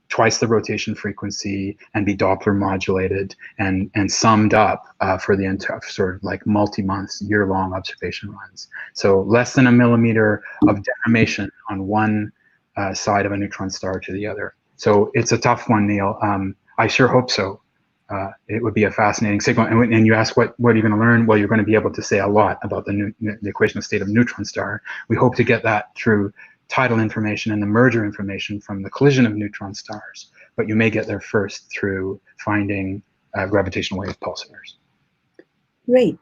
twice the rotation frequency and be Doppler modulated and summed up for the entire sort of like multi-months, year-long observation runs. So less than 1 millimeter of deformation on one side of a neutron star to the other. So it's a tough one, Neil. I sure hope so. It would be a fascinating signal. And you ask, what are you going to learn? Well, you're going to be able to say a lot about the equation of state of neutron star. We hope to get that through tidal information and the merger information from the collision of neutron stars. But you may get there first through finding gravitational wave pulsars. Great.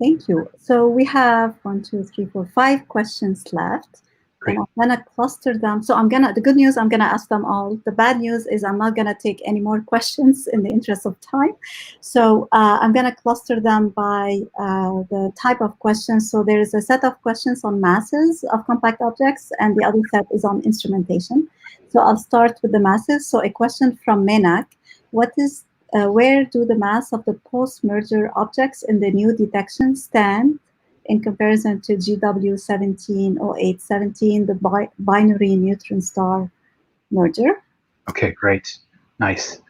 Thank you. So we have 5 questions left. Great. And I'm gonna cluster them. So the good news, I'm gonna ask them all. The bad news is I'm not gonna take any more questions in the interest of time. So I'm gonna cluster them by the type of questions. So there is a set of questions on masses of compact objects, and the other set is on instrumentation. So I'll start with the masses. So a question from Menak: where do the mass of the post-merger objects in the new detection stand in comparison to GW 170817, the binary neutron star merger? Okay, great, nice.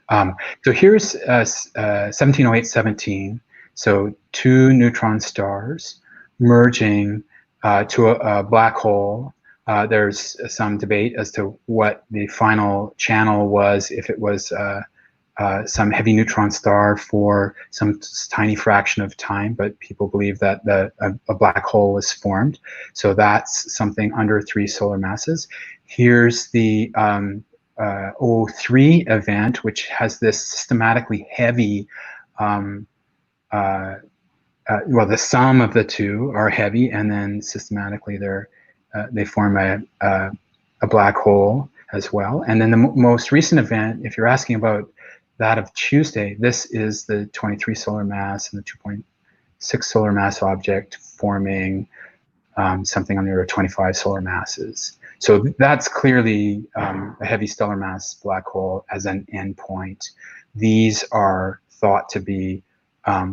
So here's 170817. So 2 neutron stars merging to a black hole. There's some debate as to what the final channel was, if it was some heavy neutron star for some tiny fraction of time, but people believe that a black hole was formed. So that's something under 3 solar masses. Here's the O3 event, which has this systematically heavy, well, the sum of the two are heavy, and then systematically they form a black hole as well. And then the most recent event, if you're asking about that of Tuesday, this is the 23 solar mass and the 2.6 solar mass object forming something on the order of 25 solar masses. So that's clearly a heavy stellar mass black hole as an endpoint. These are thought to be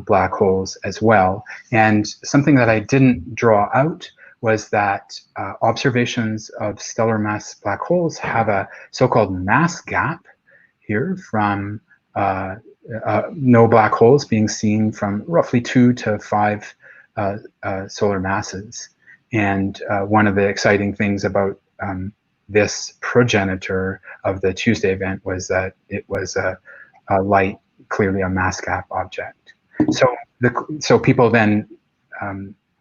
black holes as well. And something that I didn't draw out was that observations of stellar mass black holes have a so-called mass gap here from no black holes being seen from roughly 2 to 5 solar masses. And one of the exciting things about this progenitor of the Tuesday event was that it was a light, clearly a mass gap object. So people then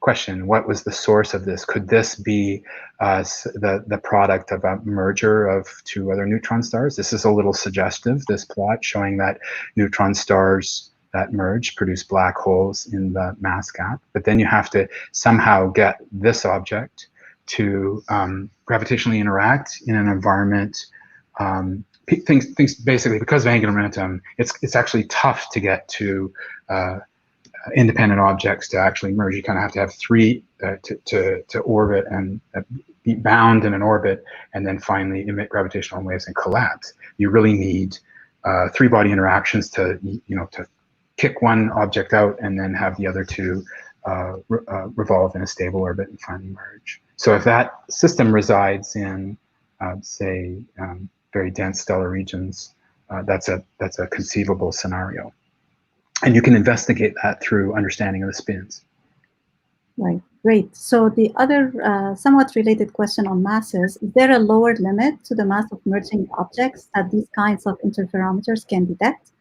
question, what was the source of this? Could this be the product of a merger of 2 other neutron stars? This is a little suggestive, this plot showing that neutron stars that merge, produce black holes in the mass gap. But then you have to somehow get this object to gravitationally interact in an environment. Things basically, because of angular momentum, it's actually tough to get to independent objects to actually merge. You kind of have to have three to orbit and be bound in an orbit, and then finally emit gravitational waves and collapse. You really need three-body interactions to to kick one object out and then have the other two revolve in a stable orbit and finally merge. So if that system resides in, say, very dense stellar regions, that's a conceivable scenario. And you can investigate that through understanding of the spins. Right, great. So the other somewhat related question on masses, is there a lower limit to the mass of merging objects that these kinds of interferometers can detect?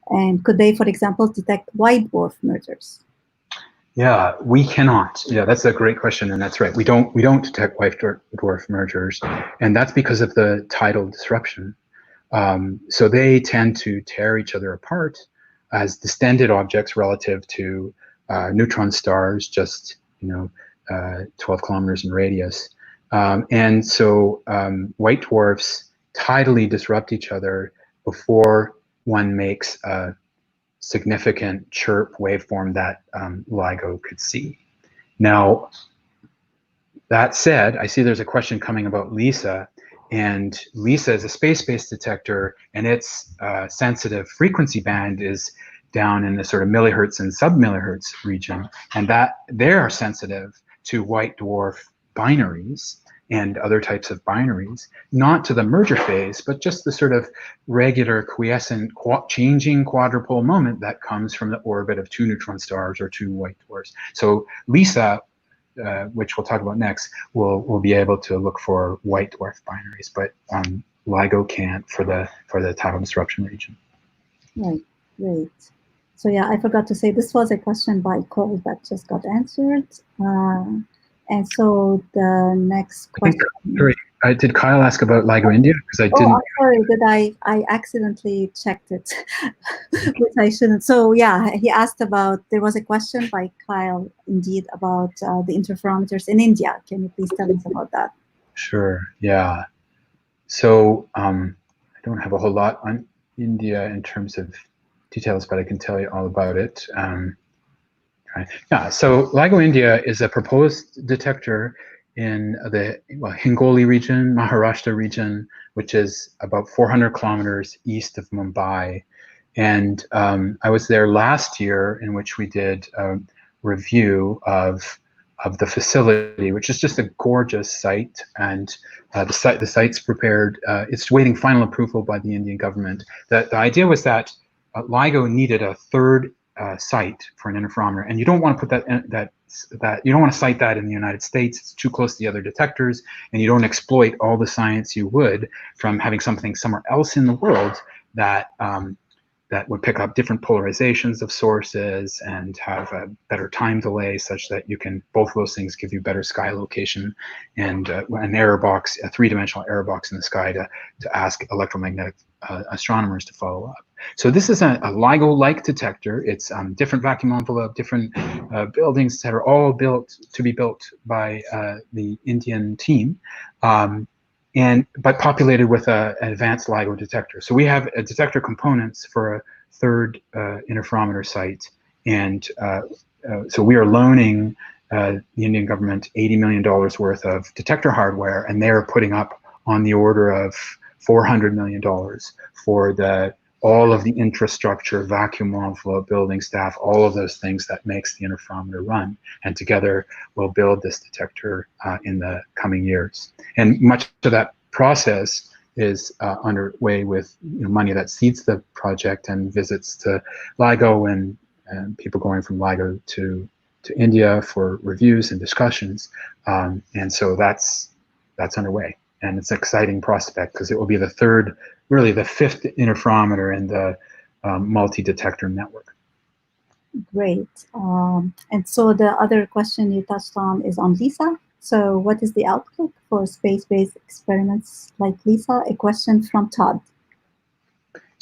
And could they, for example, detect white dwarf mergers? Yeah, we cannot. Yeah, that's a great question, and that's right. We don't detect white dwarf mergers, and that's because of the tidal disruption. So they tend to tear each other apart as distended objects relative to neutron stars, just 12 kilometers in radius. And so white dwarfs tidally disrupt each other before one makes a significant chirp waveform that LIGO could see. Now, that said, I see there's a question coming about LISA, and LISA is a space-based detector, and its sensitive frequency band is down in the sort of millihertz and sub-millihertz region, and that they are sensitive to white dwarf binaries and other types of binaries, not to the merger phase, but just the sort of regular quiescent changing quadrupole moment that comes from the orbit of two neutron stars or two white dwarfs. So LISA, which we'll talk about next, will be able to look for white dwarf binaries, but LIGO can't for the tidal disruption region. Right, great. So yeah, I forgot to say this was a question by Cole that just got answered. And so the next question. Did Kyle ask about LIGO India? Because I didn't. Oh, I'm sorry. I accidentally checked it, which I shouldn't. So yeah, he asked about. There was a question by Kyle, indeed, about the interferometers in India. Can you please tell us about that? Sure. Yeah. So I don't have a whole lot on India in terms of details, but I can tell you all about it. Yeah, so LIGO India is a proposed detector in the Hingoli region, Maharashtra region, which is about 400 kilometers east of Mumbai. And I was there last year, in which we did a review of the facility, which is just a gorgeous site. And the site's prepared. It's waiting final approval by the Indian government. The idea was that LIGO needed a third site for an interferometer, and you don't want to put that you don't want to site that in the United States. It's too close to the other detectors, and you don't exploit all the science you would from having something somewhere else in the world that that would pick up different polarizations of sources and have a better time delay, such that you can, both of those things give you better sky location and an error box, a three-dimensional error box in the sky to ask electromagnetic astronomers to follow up. So this is a LIGO-like detector. It's different vacuum envelope, different buildings that are all built by the Indian team. But populated with an advanced LIGO detector. So we have a detector components for a third interferometer site, and so we are loaning the Indian government $80 million worth of detector hardware, and they're putting up on the order of $400 million for all of the infrastructure, vacuum envelope, building staff, all of those things that makes the interferometer run. And together we'll build this detector in the coming years. And much of that process is underway with money that seeds the project and visits to LIGO and people going from LIGO to India for reviews and discussions. And so that's underway. And it's an exciting prospect because it will be the third, really the fifth interferometer in the multi-detector network. Great. And so the other question you touched on is on LISA. So what is the outlook for space-based experiments like LISA? A question from Todd.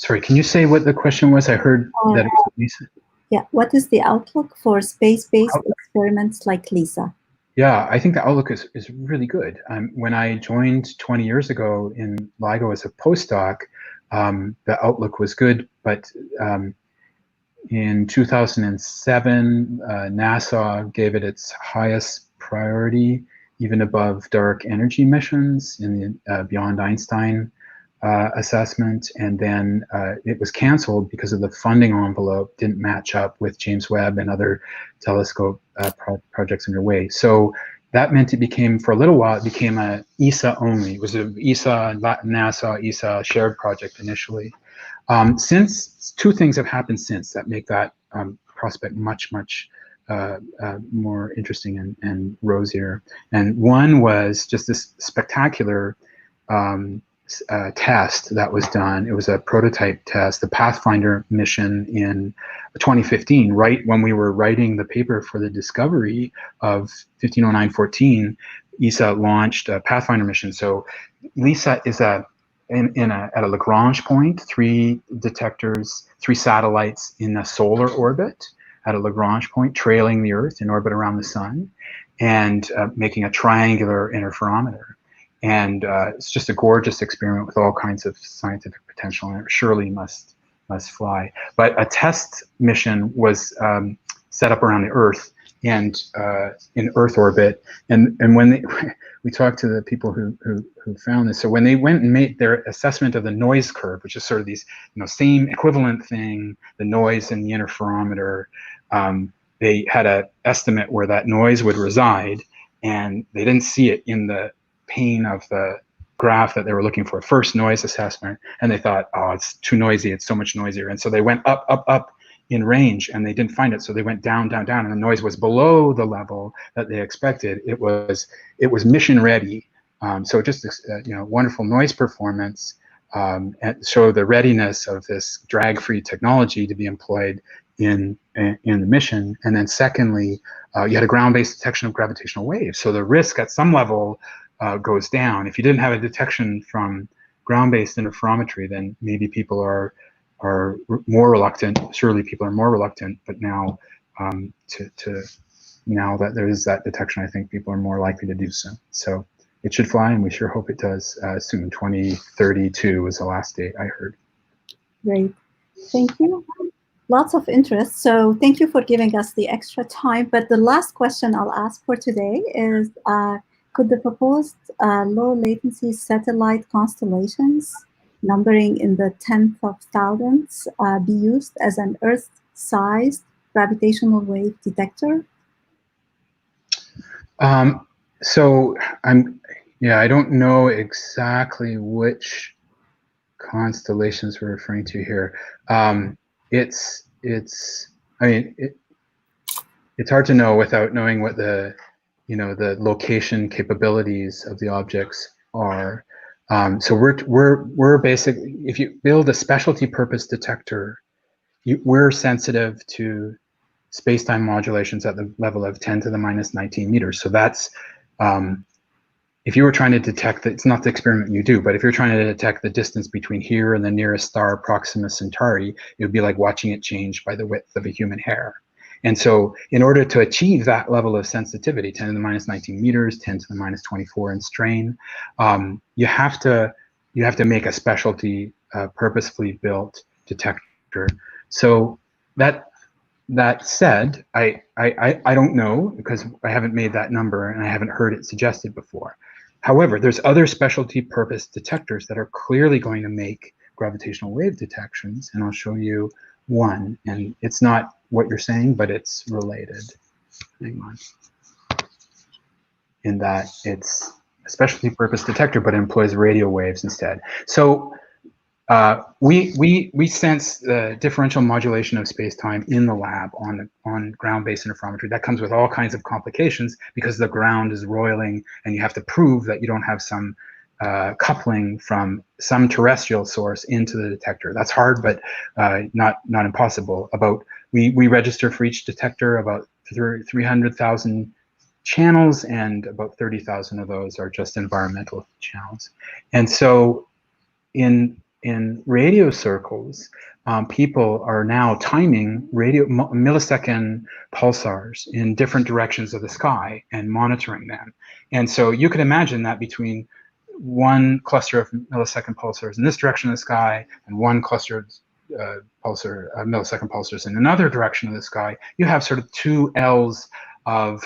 Sorry, can you say what the question was? I heard that it was Lisa. Yeah, what is the outlook for space-based experiments like LISA? Yeah, I think the outlook is really good. When I joined 20 years ago in LIGO as a postdoc, the outlook was good, but in 2007, NASA gave it its highest priority, even above dark energy missions in the Beyond Einstein assessment. And then it was canceled because of the funding envelope didn't match up with James Webb and other telescope projects underway. So that meant it became, for a little while, it became a ESA only. It was an ESA, NASA, ESA shared project initially. Since two things have happened since that make that prospect much more interesting and rosier. And one was just this spectacular test that was done. It was a prototype test, the Pathfinder mission in 2015, right when we were writing the paper for the discovery of 150914. ESA launched a Pathfinder mission. So LISA is at a Lagrange point, 3 detectors, 3 satellites in a solar orbit at a Lagrange point, trailing the Earth in orbit around the sun, and making a triangular interferometer. And it's just a gorgeous experiment with all kinds of scientific potential, and it surely must fly. But a test mission was set up around the Earth and in Earth orbit. And when we talked to the people who found this, so when they went and made their assessment of the noise curve, which is sort of these same equivalent thing, the noise in the interferometer, they had an estimate where that noise would reside, and they didn't see it in the pane of the graph that they were looking for, first noise assessment, and they thought, oh, it's too noisy, it's so much noisier. And so they went up in range, and they didn't find it, so they went down, and the noise was below the level that they expected. It was mission ready. So just wonderful noise performance, and show the readiness of this drag-free technology to be employed in the mission. And then secondly, you had a ground-based detection of gravitational waves. So the risk at some level goes down. If you didn't have a detection from ground-based interferometry, then maybe people are more reluctant. Surely people are more reluctant, but now now that there is that detection, I think people are more likely to do so. So it should fly, and we sure hope it does soon. 2032 was the last date I heard. Great, thank you. Lots of interest. So thank you for giving us the extra time. But the last question I'll ask for today is, could the proposed low latency satellite constellations, numbering in the 10th of thousands, be used as an Earth-sized gravitational wave detector? So I don't know exactly which constellations we're referring to here. It's hard to know without knowing what the location capabilities of the objects are. So we're basically, if you build a specialty purpose detector, we're sensitive to space-time modulations at the level of 10 to the minus 19 meters. So that's, if you were trying to detect, it's not the experiment you do, but if you're trying to detect the distance between here and the nearest star, Proxima Centauri, it would be like watching it change by the width of a human hair. And so in order to achieve that level of sensitivity, 10 to the minus 19 meters, 10 to the minus 24 in strain, you have to make a specialty purposefully built detector. So that said, I don't know, because I haven't made that number and I haven't heard it suggested before. However, there's other specialty purpose detectors that are clearly going to make gravitational wave detections, and I'll show you one. And it's not what you're saying, but it's related. Hang on. In that it's a specialty purpose detector, but it employs radio waves instead. So we sense the differential modulation of space-time in the lab on ground-based interferometry. That comes with all kinds of complications because the ground is roiling, and you have to prove that you don't have some coupling from some terrestrial source into the detector. That's hard, but not impossible. We register for each detector about 300,000 channels, and about 30,000 of those are just environmental channels. And so in in radio circles, people are now timing millisecond pulsars in different directions of the sky and monitoring them. And so you could imagine that between one cluster of millisecond pulsars in this direction of the sky and one cluster of millisecond pulsars in another direction of the sky, you have sort of two L's of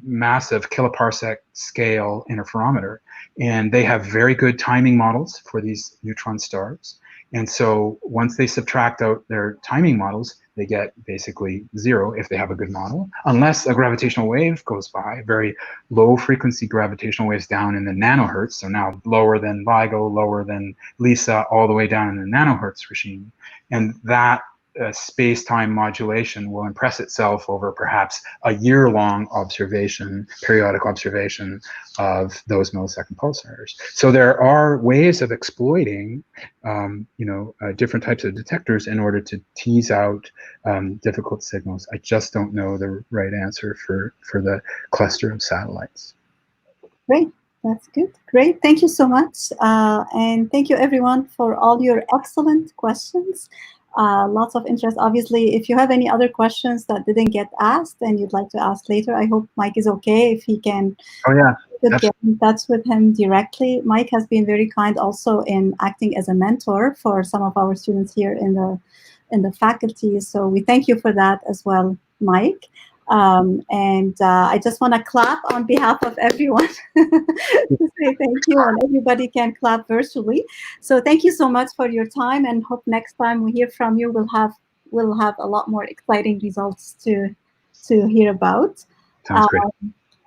massive kiloparsec scale interferometer. And they have very good timing models for these neutron stars. And so once they subtract out their timing models, they get basically zero if they have a good model, unless a gravitational wave goes by, very low frequency gravitational waves down in the nanohertz, so now lower than LIGO, lower than LISA, all the way down in the nanohertz regime. And that space-time modulation will impress itself over perhaps a year-long observation, periodic observation of those millisecond pulsars. So there are ways of exploiting, different types of detectors in order to tease out difficult signals. I just don't know the right answer for the cluster of satellites. Great. That's good. Great. Thank you so much. And thank you, everyone, for all your excellent questions. Lots of interest. Obviously, if you have any other questions that didn't get asked and you'd like to ask later, I hope Mike is okay if he can get in touch with him directly. Mike has been very kind also in acting as a mentor for some of our students here in the faculty. So we thank you for that as well, Mike. I just want to clap on behalf of everyone to say thank you, and everybody can clap virtually. So thank you so much for your time, and hope next time we hear from you, we'll have a lot more exciting results to hear about. Sounds great.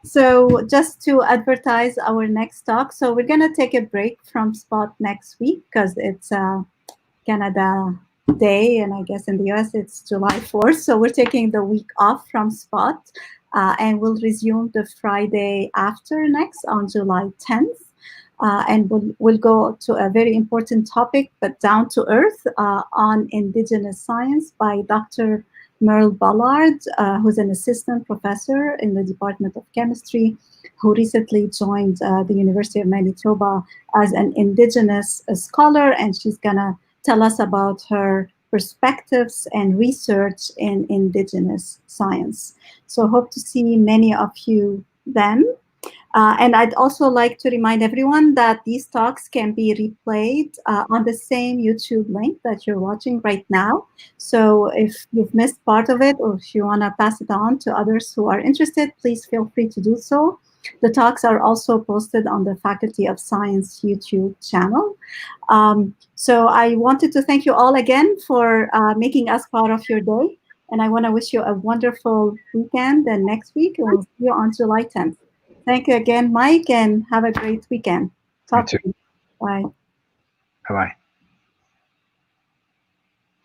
So just to advertise our next talk, so we're going to take a break from SPOT next week because it's Canada Day, and I guess in the US it's July 4th. So we're taking the week off from SPOT, and we'll resume the Friday after next on July 10th. And we'll go to a very important topic, but down to earth, on indigenous science by Dr. Merle Ballard, who's an assistant professor in the Department of Chemistry, who recently joined the University of Manitoba as an indigenous scholar, and she's gonna tell us about her perspectives and research in indigenous science. So hope to see many of you then. And I'd also like to remind everyone that these talks can be replayed on the same YouTube link that you're watching right now. So if you've missed part of it, or if you want to pass it on to others who are interested, please feel free to do so. The talks are also posted on the Faculty of Science YouTube channel. So I wanted to thank you all again for making us part of your day. And I want to wish you a wonderful weekend, and next week we'll see you on July 10th. Thank you again, Mike, and have a great weekend. Talk to you. Bye. Bye-bye.